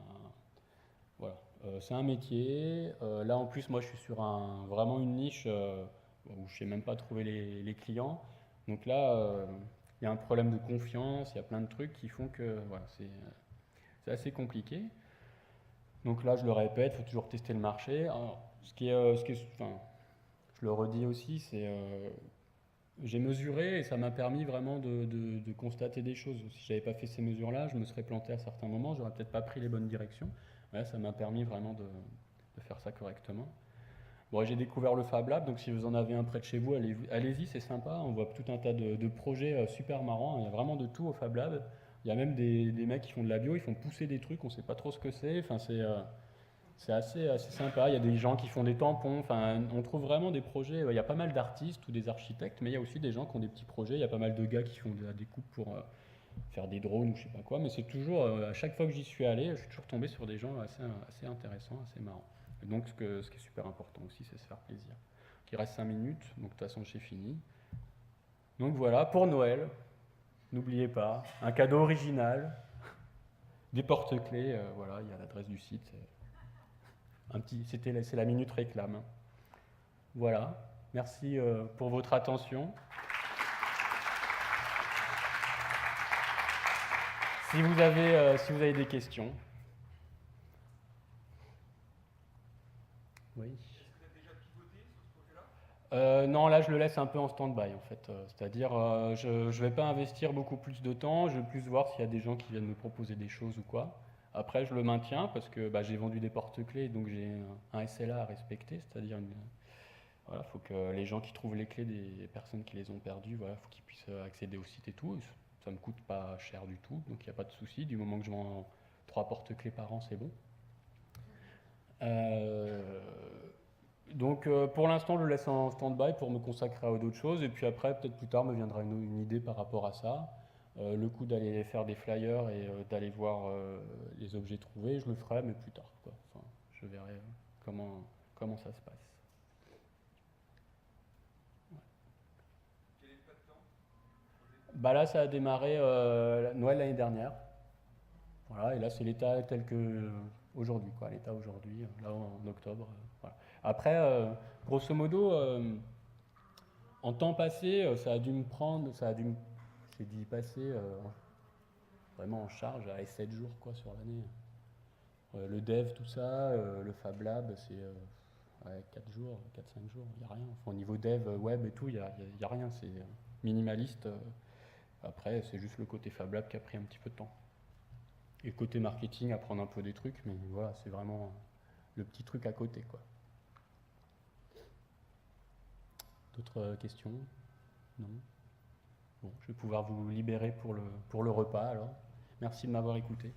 voilà. C'est un métier. Là, en plus, moi, je suis sur vraiment une niche où je sais même pas trouver les clients. Donc là, il y a un problème de confiance, il y a plein de trucs qui font que voilà, c'est assez compliqué. Donc là, je le répète, il faut toujours tester le marché. Alors, je le redis aussi, c'est j'ai mesuré et ça m'a permis vraiment de constater des choses. Si j'avais pas fait ces mesures-là, je me serais planté à certains moments, j'aurais peut-être pas pris les bonnes directions. Là, ça m'a permis vraiment de faire ça correctement. Bon, j'ai découvert le Fab Lab, donc si vous en avez un près de chez vous, allez-y, c'est sympa. On voit tout un tas de projets super marrants. Il y a vraiment de tout au Fab Lab. Il y a même des mecs qui font de la bio, ils font pousser des trucs, on ne sait pas trop ce que c'est. Enfin, c'est assez sympa. Il y a des gens qui font des tampons. Enfin, on trouve vraiment des projets. Il y a pas mal d'artistes ou des architectes, mais il y a aussi des gens qui ont des petits projets. Il y a pas mal de gars qui font de la découpe pour faire des drones ou je sais pas quoi. Mais c'est toujours, à chaque fois que j'y suis allé, je suis toujours tombé sur des gens assez intéressants, assez marrants. Donc ce qui est super important aussi, c'est se faire plaisir. Il reste 5 minutes, donc de toute façon j'ai fini. Donc voilà, pour Noël, n'oubliez pas, un cadeau original, des porte-clés, voilà, il y a l'adresse du site. C'est la minute réclame. Voilà, merci pour votre attention. Si vous avez des questions. Oui. Est-ce que tu as déjà pivoté sur ce projet-là? Non, là je le laisse un peu en stand-by en fait. C'est-à-dire, je ne vais pas investir beaucoup plus de temps, je vais plus voir s'il y a des gens qui viennent me proposer des choses ou quoi. Après, je le maintiens parce que j'ai vendu des porte-clés, donc j'ai un SLA à respecter, c'est-à-dire voilà, faut que les gens qui trouvent les clés des personnes qui les ont perdues, voilà, faut qu'ils puissent accéder au site et tout. Ça me coûte pas cher du tout, donc il n'y a pas de souci. Du moment que je vends 3 porte-clés par an, c'est bon. Donc pour l'instant, je le laisse en stand-by pour me consacrer à d'autres choses. Et puis après, peut-être plus tard, me viendra une idée par rapport à ça. Le coup d'aller faire des flyers et d'aller voir les objets trouvés, je le ferai, mais plus tard, quoi. Enfin, je verrai comment ça se passe. Quel est le pas de temps? Là, ça a démarré Noël l'année dernière. Voilà, et là, c'est l'état tel que aujourd'hui, quoi. L'état aujourd'hui, là en octobre. Voilà. Après, grosso modo, en temps passé, ça a dû me prendre, j'ai dû y passer vraiment en charge à 7 jours quoi, sur l'année. Le dev, tout ça, le Fab Lab, c'est 4 jours, 4-5 jours, il n'y a rien. Enfin, au niveau dev, web et tout, il n'y a rien, c'est minimaliste. Après, c'est juste le côté Fab Lab qui a pris un petit peu de temps. Et côté marketing, apprendre un peu des trucs, mais voilà, c'est vraiment le petit truc à côté, quoi. D'autres questions? Non? Bon, je vais pouvoir vous libérer pour le repas alors. Merci de m'avoir écouté.